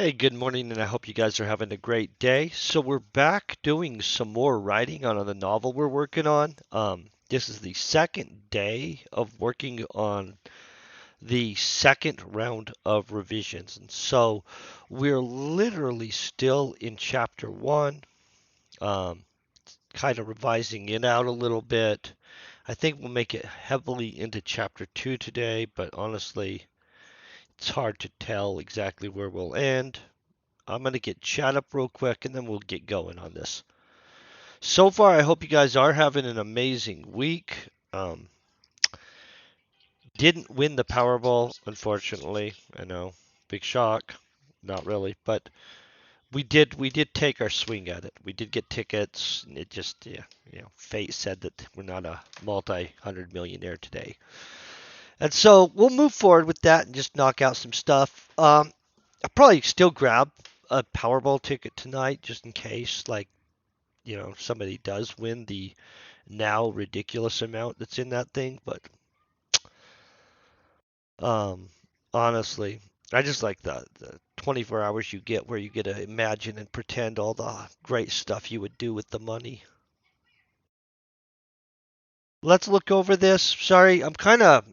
Hey, good morning, and I hope you guys are having a great day. So we're back doing some more writing on the novel we're working on. This is the second day of working on the second round of revisions, and so we're literally still in chapter one, um, kind of revising it out a little bit. I think we'll make it heavily into chapter two today, but honestly, it's hard to tell exactly where we'll end. I'm going to get chat up real quick and then we'll get going on this. So far, I hope you guys are having an amazing week. Didn't win the Powerball, unfortunately. I know, big shock. Not really, but we did take our swing at it. We did get tickets. And it just fate said that we're not a multi-hundred millionaire today, and so we'll move forward with that and just knock out some stuff. I'll probably still grab a Powerball ticket tonight just in case, like somebody does win the now ridiculous amount that's in that thing. But um, honestly, I just like the 24 hours you get where you get to imagine and pretend all the great stuff you would do with the money. Let's look over this. Sorry, I'm kind of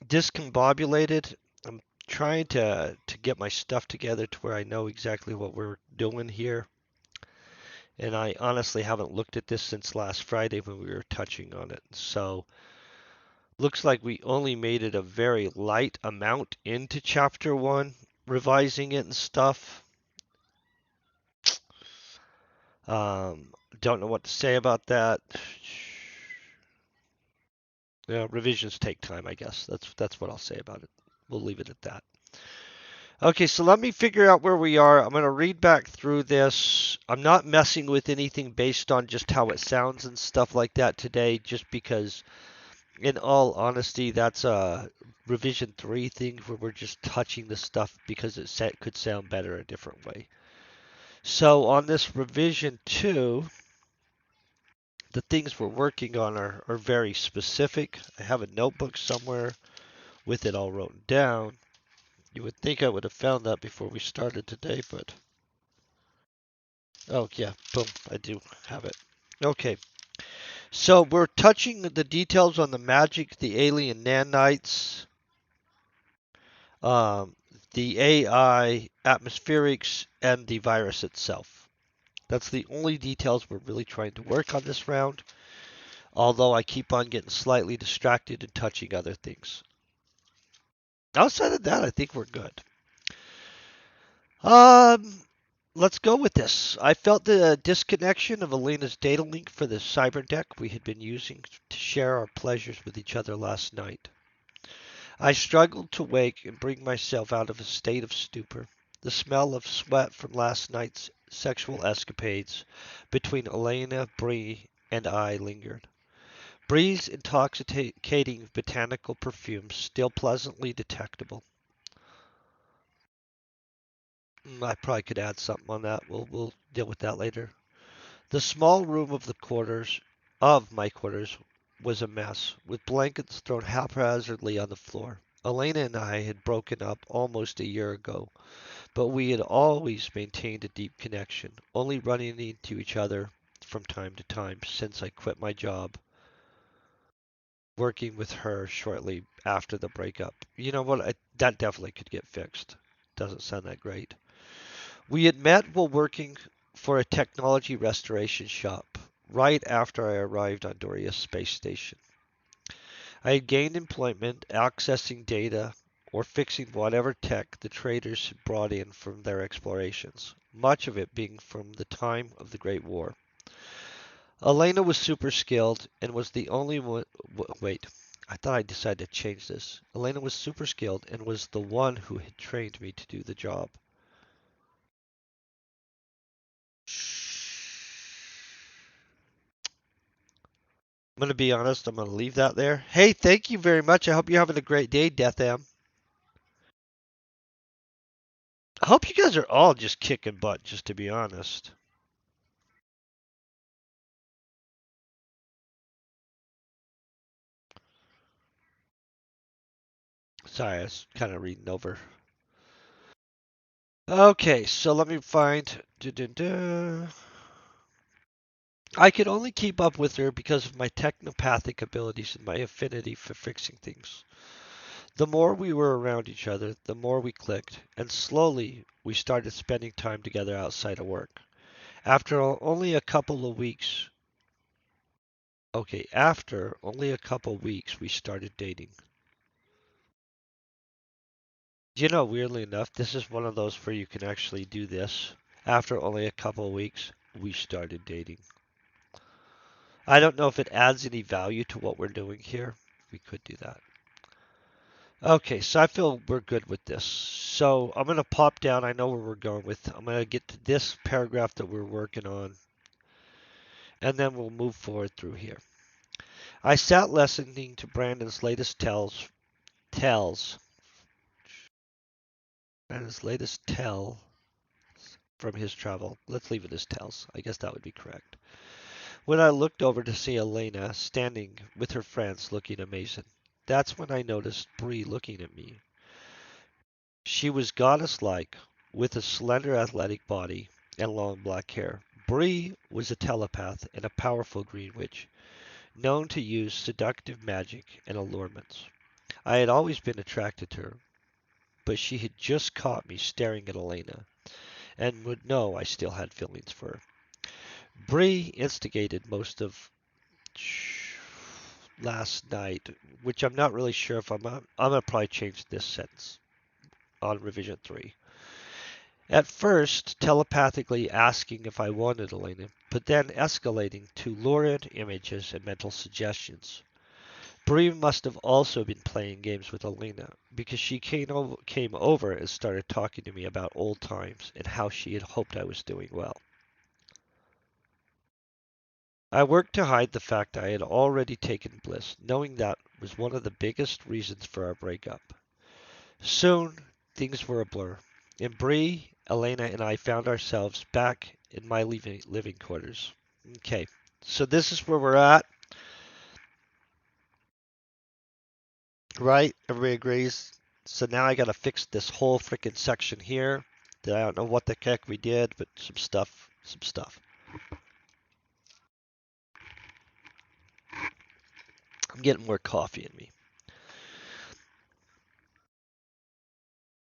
discombobulated. I'm trying to get my stuff together to where I know exactly what we're doing here. And I honestly haven't looked at this since last Friday when we were touching on it. So looks like we only made it a very light amount into chapter one, revising it and stuff. Don't know what to say about that. Yeah, revisions take time, I guess. That's what I'll say about it. We'll leave it at that. Okay, so let me figure out where we are. I'm going to read back through this. I'm not messing with anything based on just how it sounds and stuff like that today, just because in all honesty, that's a revision 3 thing where we're just touching the stuff because could sound better a different way. So on this revision 2, the things we're working on are very specific. I have a notebook somewhere with it all written down. You would think I would have found that before we started today, but oh yeah, boom, I do have it. Okay, so we're touching the details on the magic, the alien nanites, um, the AI, atmospherics, and the virus itself. That's the only details we're really trying to work on this round, although I keep on getting slightly distracted and touching other things. Outside of that, I think we're good. Um, let's go with this. I felt the disconnection of Elena's data link for the cyber deck we had been using to share our pleasures with each other last night. I struggled to wake and bring myself out of a state of stupor. The smell of sweat from last night's sexual escapades between Elena, Bree, and I lingered. Bree's intoxicating botanical perfume still pleasantly detectable. I probably could add something on that. We'll deal with that later. The small room of my quarters was a mess, with blankets thrown haphazardly on the floor. Elena and I had broken up almost a year ago, but we had always maintained a deep connection, only running into each other from time to time since I quit my job working with her shortly after the breakup. You know what? That definitely could get fixed. Doesn't sound that great. We had met while working for a technology restoration shop right after I arrived on Doria's space station. I had gained employment accessing data or fixing whatever tech the traders had brought in from their explorations, much of it being from the time of the Great War. Elena was super skilled and was the only one. Wait, I thought I decided to change this. Elena was super skilled and was the one who had trained me to do the job. I'm going to be honest. I'm going to leave that there. Hey, thank you very much. I hope you're having a great day, Death M. I hope you guys are all just kicking butt, just to be honest. Sorry, I was kind of reading over. Okay, so let me find. I could only keep up with her because of my technopathic abilities and my affinity for fixing things. The more we were around each other, the more we clicked, and slowly we started spending time together outside of work. Only a couple of weeks, after only a couple of weeks, we started dating. Weirdly enough, this is one of those where you can actually do this. After only a couple of weeks, we started dating. I don't know if it adds any value to what we're doing here. We could do that. Okay, so I feel we're good with this. So I'm going to pop down. I know where we're going with. I'm going to get to this paragraph that we're working on, and then we'll move forward through here. I sat listening to Brandon's latest tells, Brandon's latest tell from his travel. Let's leave it as tells. I guess that would be correct. When I looked over to see Elena standing with her friends looking amazing, that's when I noticed Bree looking at me. She was goddess-like, with a slender athletic body and long black hair. Bree was a telepath and a powerful green witch, known to use seductive magic and allurements. I had always been attracted to her, but she had just caught me staring at Elena, and would know I still had feelings for her. Bree instigated most of last night, which I'm not really sure if I'm gonna probably change this sentence on revision 3. At first, telepathically asking if I wanted Elena, but then escalating to lurid images and mental suggestions. Bree must have also been playing games with Elena, because she came over and started talking to me about old times and how she had hoped I was doing well. I worked to hide the fact I had already taken Bliss, knowing that was one of the biggest reasons for our breakup. Soon, things were a blur. And Bree, Elena, and I found ourselves back in my living quarters. Okay, so this is where we're at, right? Everybody agrees. So now I gotta fix this whole freaking section here. That I don't know what the heck we did, but some stuff, some stuff. I'm getting more coffee in me.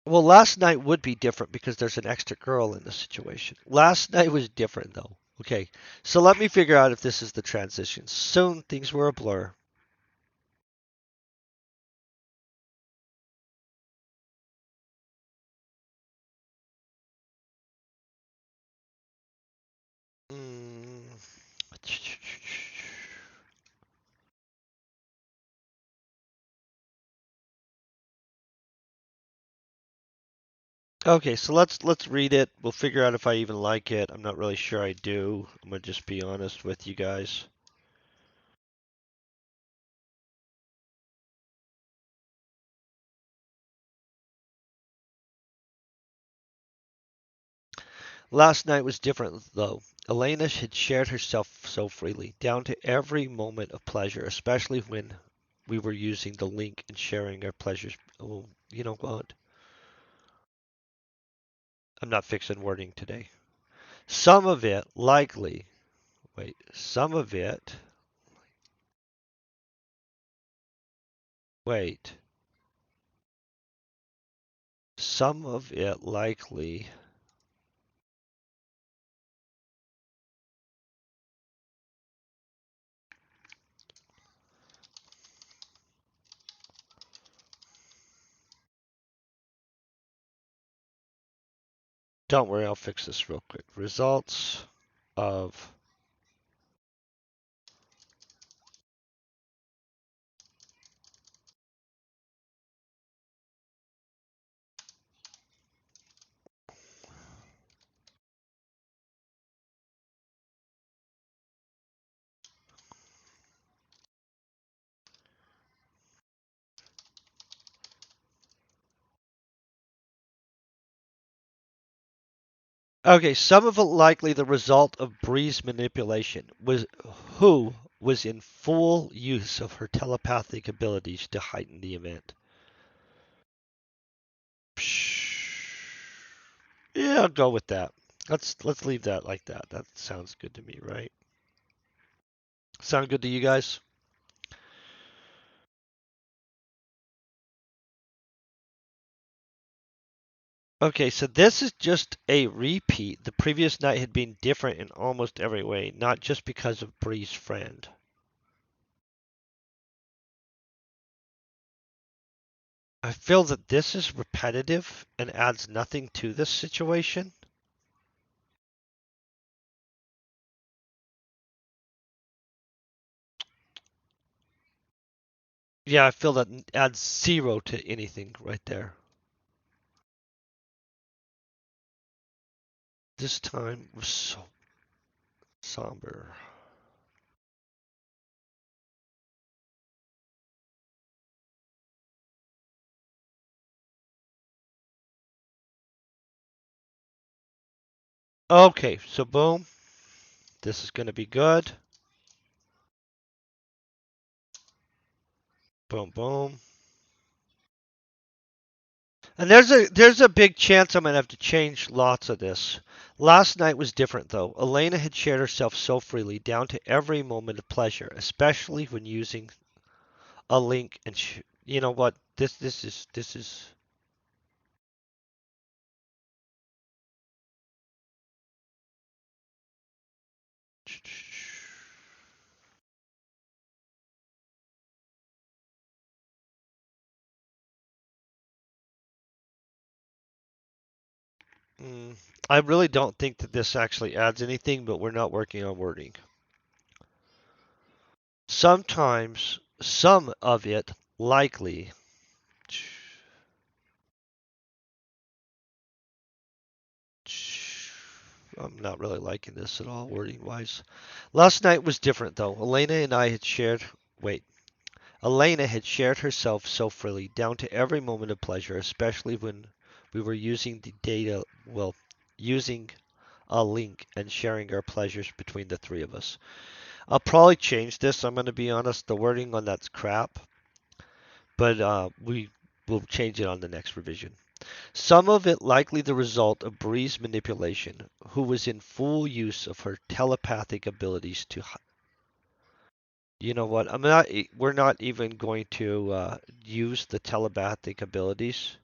Well, last night would be different because there's an extra girl in the situation. Last night was different though. Okay, so let me figure out if this is the transition. Soon things were a blur. Mm. Okay, so let's read it. We'll figure out if I even like it. I'm not really sure I do. I'm gonna just be honest with you guys. Last night was different though. Elena had shared herself so freely, down to every moment of pleasure, especially when we were using the link and sharing our pleasures. Oh, you know what? I'm not fixing wording today. Some of it likely, some of it, wait, some of it likely, don't worry, I'll fix this real quick. Results of Okay, some of it likely the result of Bree's manipulation, who was in full use of her telepathic abilities to heighten the event. Yeah, I'll go with that. Let's leave that like that. That sounds good to me, right? Sound good to you guys? Okay, so this is just a repeat. The previous night had been different in almost every way, not just because of Bree's friend. I feel that this is repetitive and adds nothing to this situation. Yeah, I feel that adds zero to anything right there. This time was so somber. Okay, so boom. This is going to be good. Boom, boom. And there's a big chance I'm gonna have to change lots of this. Last night was different though. Elena had shared herself so freely, down to every moment of pleasure, especially when using a link. And you know what? This is. Mm, I really don't think that this actually adds anything, but we're not working on wording. Sometimes some of it likely. I'm not really liking this at all, wording wise. Last night was different though. Elena and I had shared. Wait. Elena had shared herself so freely, down to every moment of pleasure, especially when we were using the data, well, using a link and sharing our pleasures between the three of us. I'll probably change this. I'm going to be honest. The wording on that's crap, but we will change it on the next revision. Some of it likely the result of Bree's manipulation, who was in full use of her telepathic abilities to. You know what? I'm not. We're not even going to use the telepathic abilities.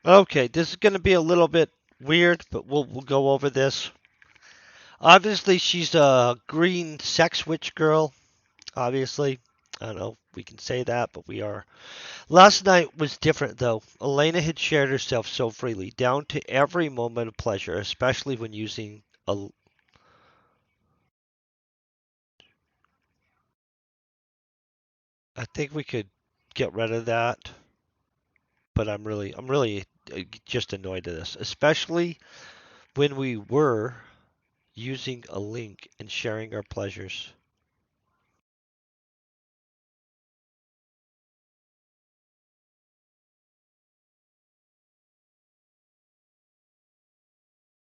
Okay, this is going to be a little bit weird, but we'll go over this. Obviously, she's a green sex witch girl. Obviously, I don't know if we can say that, but we are. Last night was different, though. Elena had shared herself so freely, down to every moment of pleasure, especially when using a. I think we could get rid of that, but I'm really just annoyed at this, especially when we were using a link and sharing our pleasures.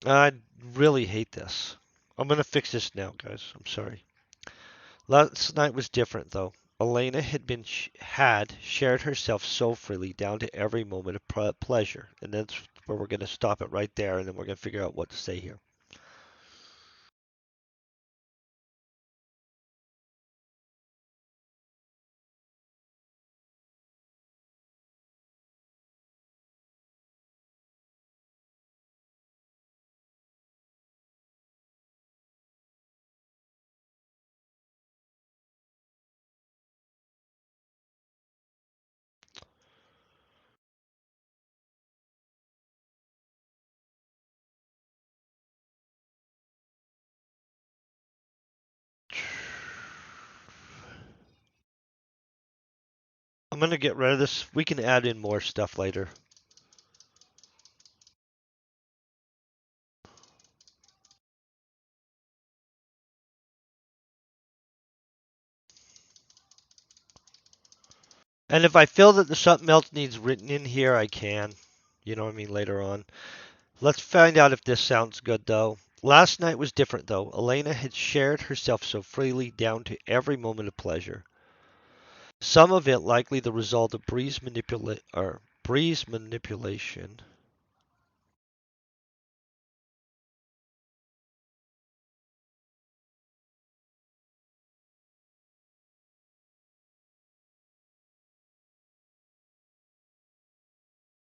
I really hate this. I'm gonna fix this now, guys. I'm sorry. Last night was different, though. Elena had shared herself so freely, down to every moment of pleasure, and that's where we're gonna stop it right there, and then we're gonna figure out what to say here. I'm gonna get rid of this. We can add in more stuff later. And if I feel that there's something else needs written in here, I can. You know what I mean, later on. Let's find out if this sounds good, though. Last night was different, though. Elena had shared herself so freely, down to every moment of pleasure. Some of it likely the result of breeze manipulation.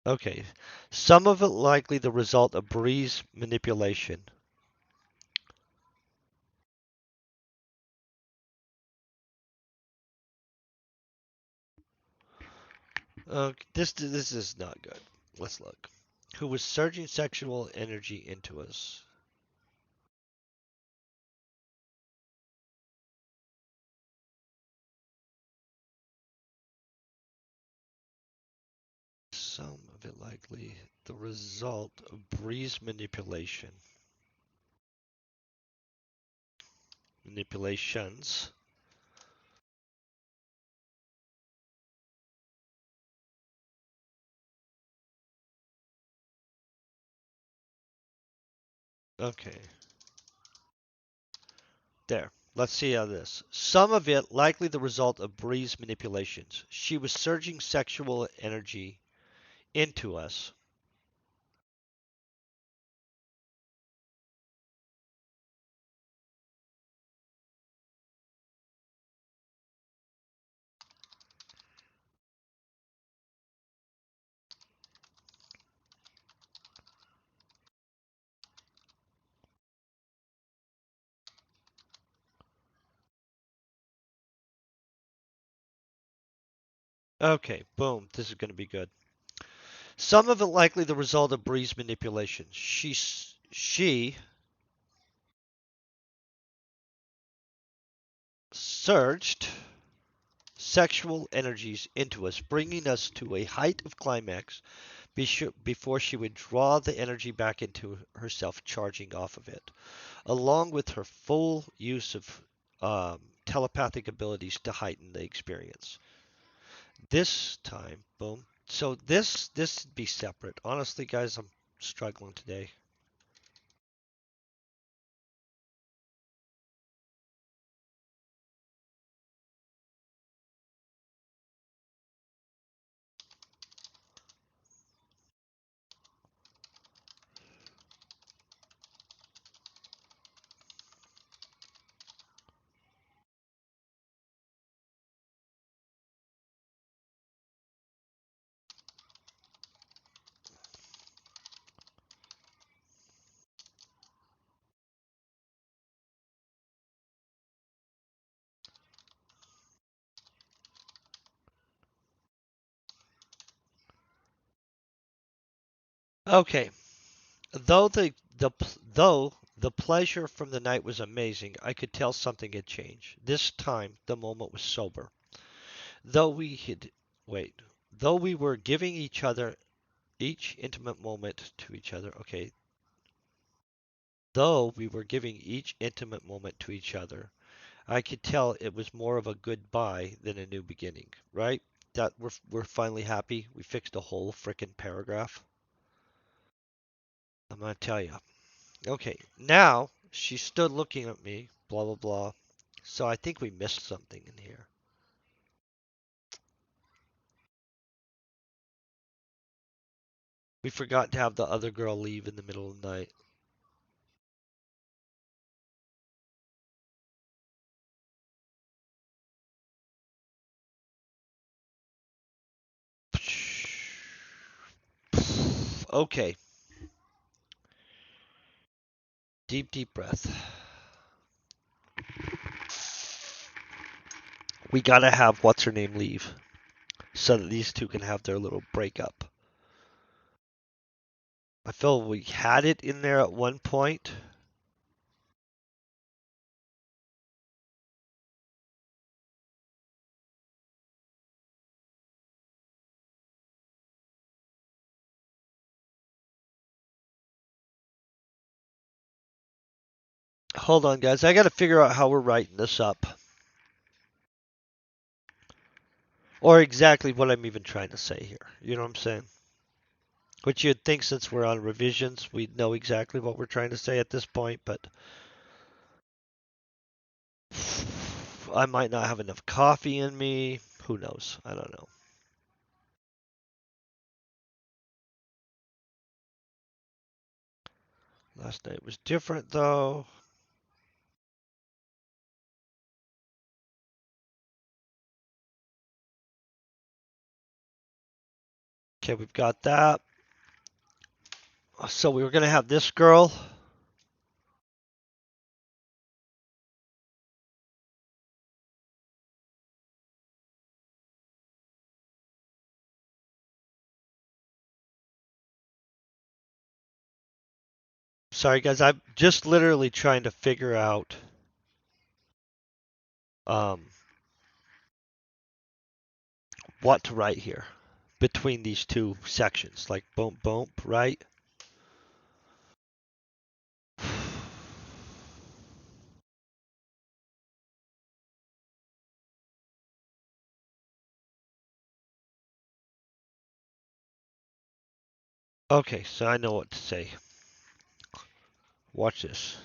Okay. Some of it likely the result of breeze manipulation. This is not good. Let's look. Who was surging sexual energy into us? Some of it likely the result of breeze manipulation. Manipulations. Okay. There. Let's see how this. Some of it likely the result of breeze manipulations. She was surging sexual energy into us. Okay, boom. This is going to be good. Some of it likely the result of breeze manipulation. She surged sexual energies into us, bringing us to a height of climax before she would draw the energy back into herself, charging off of it, along with her full use of telepathic abilities to heighten the experience. This time, boom. So this be separate. Honestly, guys, I'm struggling today. Okay. Though the pleasure from the night was amazing, I could tell something had changed. This time the moment was sober. Though we had wait, though we were giving each intimate moment to each other. Okay. Though we were giving each intimate moment to each other, I could tell it was more of a goodbye than a new beginning, right? That we're finally happy. We fixed a whole frickin' paragraph. I'm gonna tell you. Okay, now she stood looking at me, blah blah blah. So I think we missed something in here. We forgot to have the other girl leave in the middle of the night. Okay, deep deep breath. We gotta have what's her name leave so that these two can have their little breakup. I feel we had it in there at one point. Hold on, guys. I gotta figure out how we're writing this up. Or exactly what I'm even trying to say here. You know what I'm saying? Which you'd think since we're on revisions, we'd know exactly what we're trying to say at this point, but I might not have enough coffee in me. Who knows? I don't know. Last night was different though. Okay, we've got that. So we were gonna have this girl. Sorry guys, I'm just literally trying to figure out um, what to write here between these two sections. Like boom boom, right? Okay, so I know what to say. Watch this.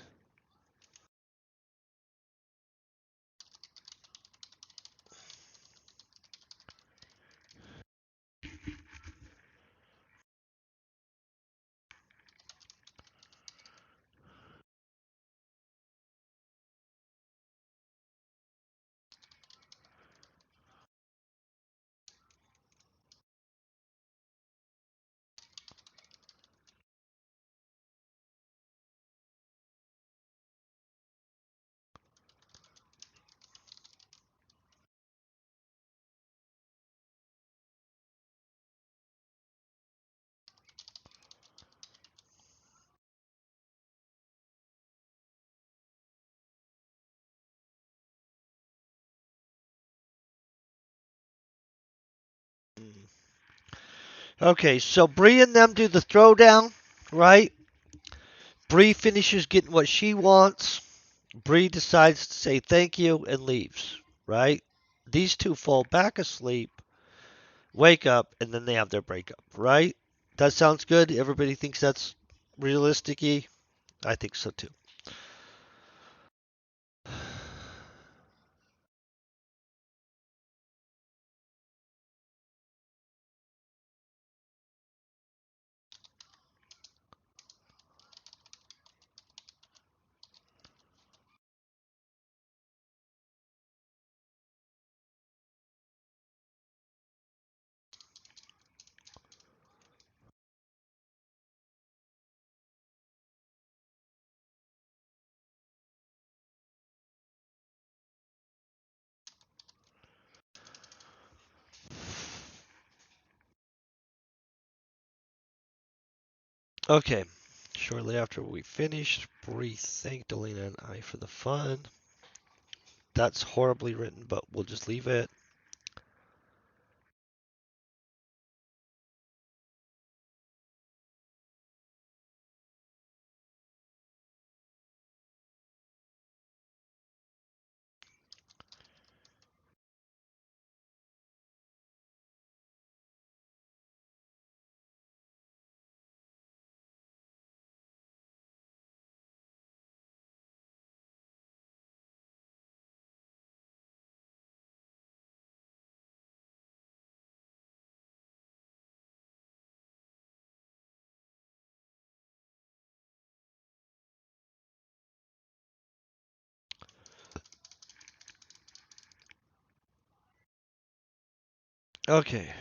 Okay, so Bree and them do the throwdown, right? Bree finishes getting what she wants. Bree decides to say thank you and leaves, right? These two fall back asleep, wake up, and then they have their breakup, right? That sounds good. Everybody thinks that's realistic y. I think so too. Okay. Shortly after we finished, Bree thanked Elena and I for the fun. That's horribly written, but we'll just leave it. Okay.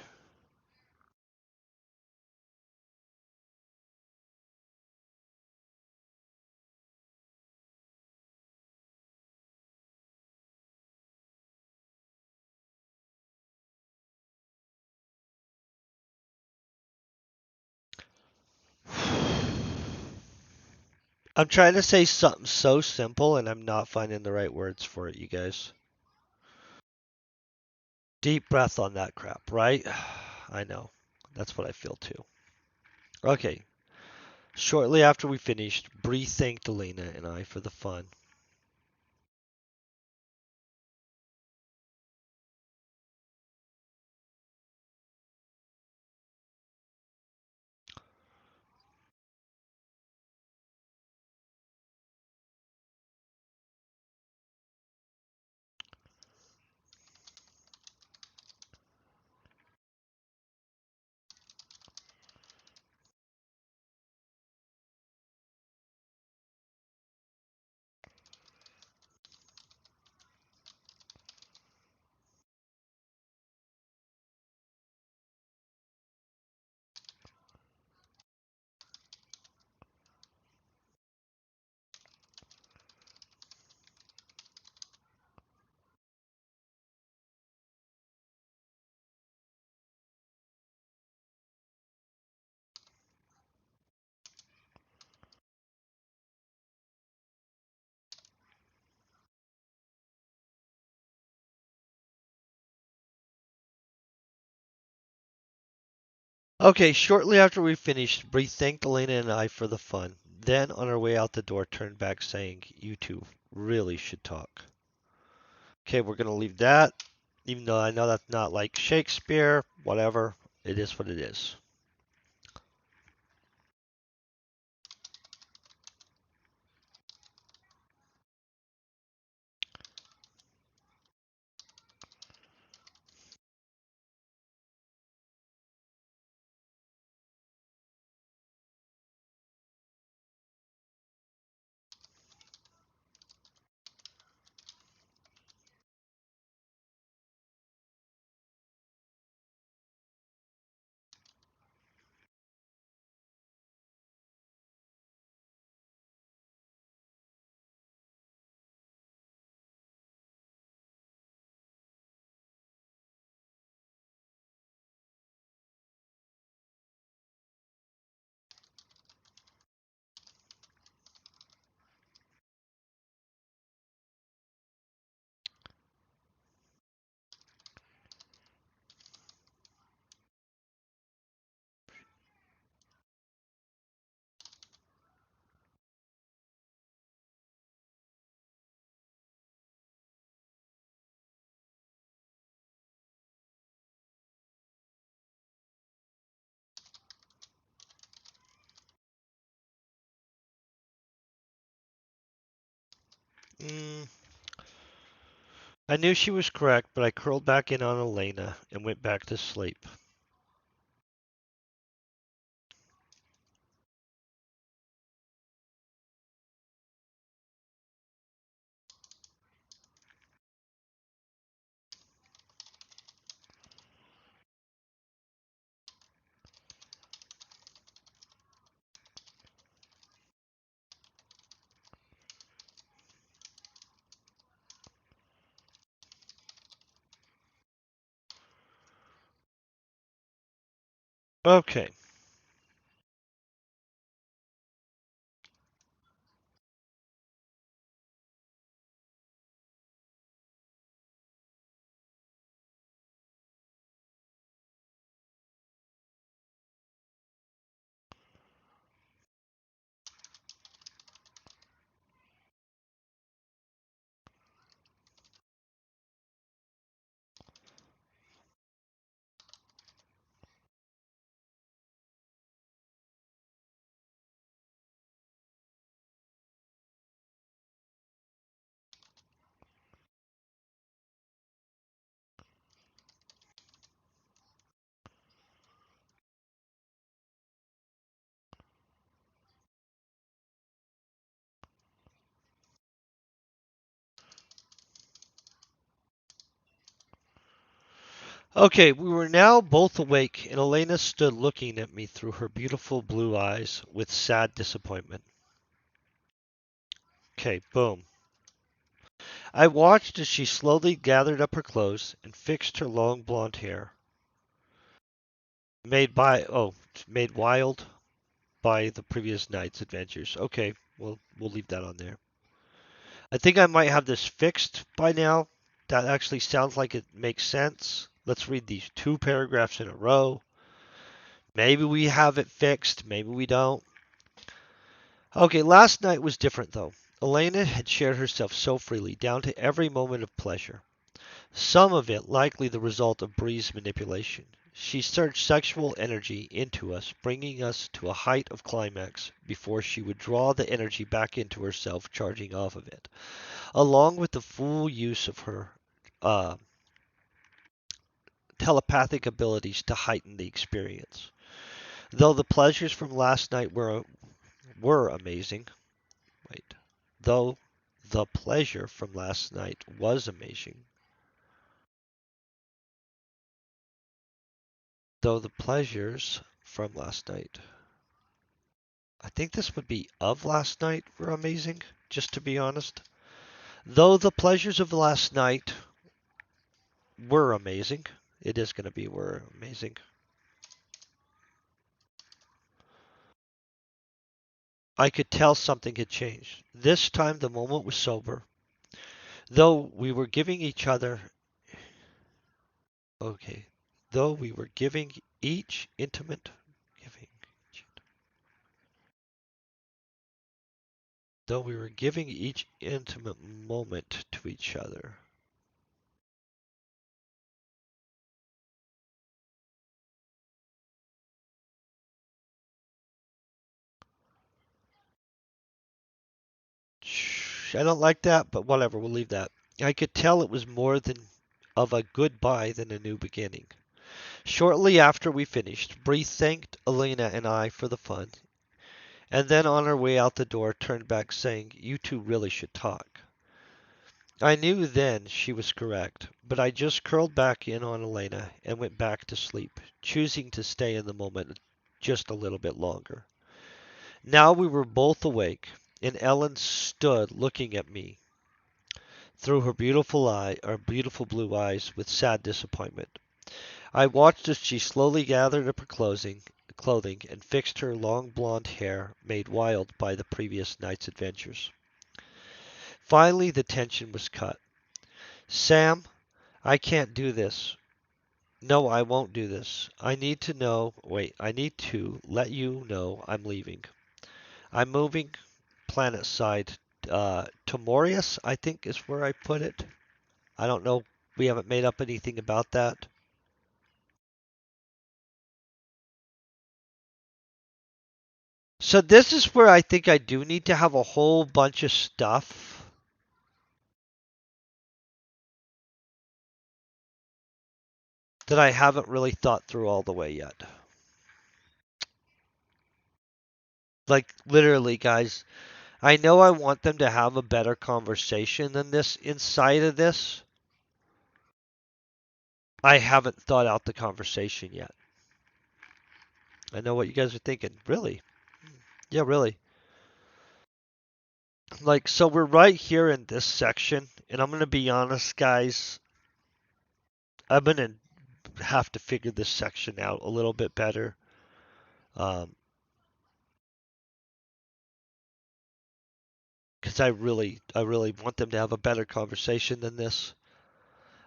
I'm trying to say something so simple and I'm not finding the right words for it, you guys. Deep breath on that crap, right? I know. That's what I feel too. Okay. Shortly after we finished, Bree thanked Elena and I for the fun. Okay, shortly after we finished, Bree thanked Elena and I for the fun. Then, on our way out the door, turned back saying, "You two really should talk." Okay, we're going to leave that. Even though I know that's not like Shakespeare, whatever. It is what it is. Mm, I knew she was correct, but I curled back in on Elena and went back to sleep. Okay. Okay, we were now both awake, and Elena stood looking at me through her beautiful blue eyes with sad disappointment. Okay, boom. I watched as she slowly gathered up her clothes and fixed her long blonde hair, made wild by the previous night's adventures. Okay, we'll leave that on there. I think I might have this fixed by now. That actually sounds like it makes sense. Let's read these two paragraphs in a row. Maybe we have it fixed, maybe we don't. Okay, last night was different though. Elena had shared herself so freely, down to every moment of pleasure. Some of it likely the result of Bree's manipulation. She surged sexual energy into us, bringing us to a height of climax before she would draw the energy back into herself, charging off of it, along with the full use of her uh, telepathic abilities to heighten the experience. Though the pleasures from last night were amazing. Wait. Though the pleasure from last night was amazing. Though the pleasures from last night. I think this would be of last night were amazing, just to be honest. Though the pleasures of last night were amazing. It is going to be were amazing. I could tell something had changed. This time the moment was sober. Though we were giving each other, okay, though we were giving each intimate, giving, though we were giving each intimate moment to each other. I don't like that, but whatever, we'll leave that. I could tell it was more than of a goodbye than a new beginning. Shortly after we finished, Bree thanked Elena and I for the fun, and then on her way out the door turned back saying, "You two really should talk." I knew then she was correct, but I just curled back in on Elena and went back to sleep, choosing to stay in the moment just a little bit longer. Now we were both awake, and Ellen stood looking at me through her beautiful blue eyes with sad disappointment. I watched as she slowly gathered up her clothing and fixed her long blonde hair made wild by the previous night's adventures. Finally, the tension was cut. "Sam, I can't do this. No, I won't do this. I need to let you know I'm leaving. I'm moving planet side to Morius, I think is where I put it. I don't know. We haven't made up anything about that. So this is where I think I do need to have a whole bunch of stuff that I haven't really thought through all the way yet. Like literally, guys, I know I want them to have a better conversation than this inside of this. I haven't thought out the conversation yet. I know what you guys are thinking. Really? Yeah, really. Like, so we're right here in this section, and I'm going to be honest, guys. I'm going to have to figure this section out a little bit better. Um, because I really want them to have a better conversation than this.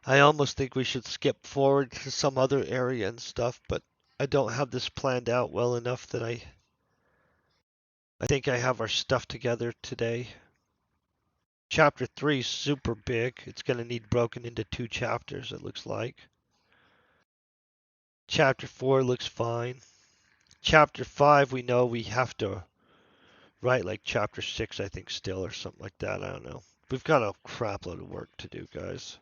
I almost think we should skip forward to some other area and stuff, but I don't have this planned out well enough that I think I have our stuff together today. Chapter 3 is super big. It's going to need broken into 2 chapters, it looks like. Chapter 4 looks fine. Chapter 5, we know we have to write like Chapter 6, I think, still, or something like that. I don't know. We've got a crap load of work to do, guys.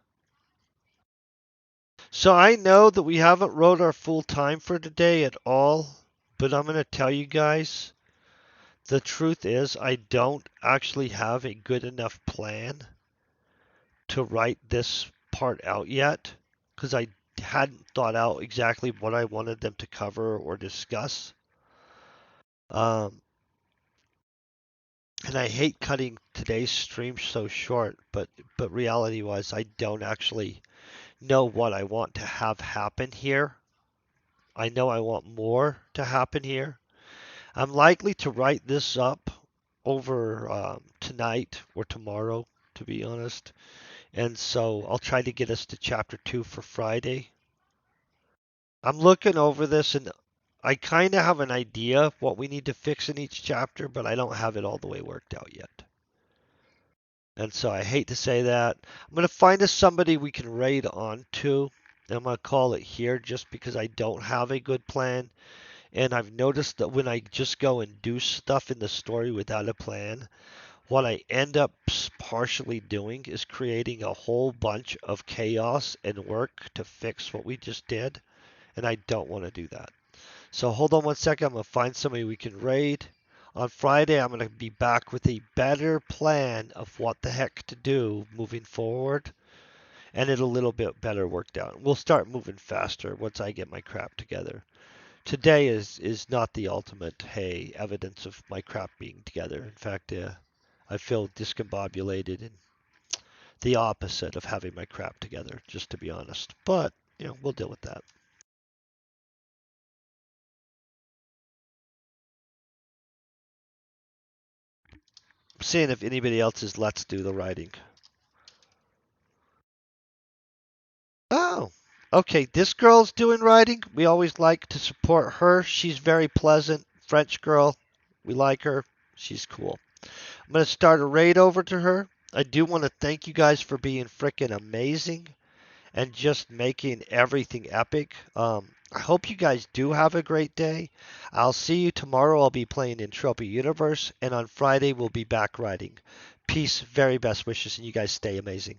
So I know that we haven't wrote our full time for today at all, but I'm going to tell you guys, the truth is I don't actually have a good enough plan to write this part out yet, because hadn't thought out exactly what I wanted them to cover or discuss. Um, and I hate cutting today's stream so short, but reality-wise, I don't actually know what I want to have happen here. I know I want more to happen here. I'm likely to write this up over tonight or tomorrow, to be honest. And so I'll try to get us to chapter 2 for Friday. I'm looking over this and I kind of have an idea of what we need to fix in each chapter, but I don't have it all the way worked out yet. And so I hate to say that. I'm going to find us somebody we can raid on to. And I'm going to call it here just because I don't have a good plan. And I've noticed that when I just go and do stuff in the story without a plan, what I end up partially doing is creating a whole bunch of chaos and work to fix what we just did. And I don't want to do that. So hold on one second. I'm going to find somebody we can raid. On Friday, I'm going to be back with a better plan of what the heck to do moving forward. And it'll a little bit better worked out. We'll start moving faster once I get my crap together. Today is not the ultimate, hey, evidence of my crap being together. In fact, I feel discombobulated and the opposite of having my crap together, just to be honest. But, we'll deal with that. I'm seeing if anybody else is let's do the writing. Oh, okay. This girl's doing writing. We always like to support her. She's very pleasant. French girl. We like her. She's cool. I'm going to start a raid over to her. I do want to thank you guys for being freaking amazing and just making everything epic. I hope you guys do have a great day. I'll see you tomorrow. I'll be playing in Trophy Universe, and on Friday we'll be back writing. Peace, very best wishes, and you guys stay amazing.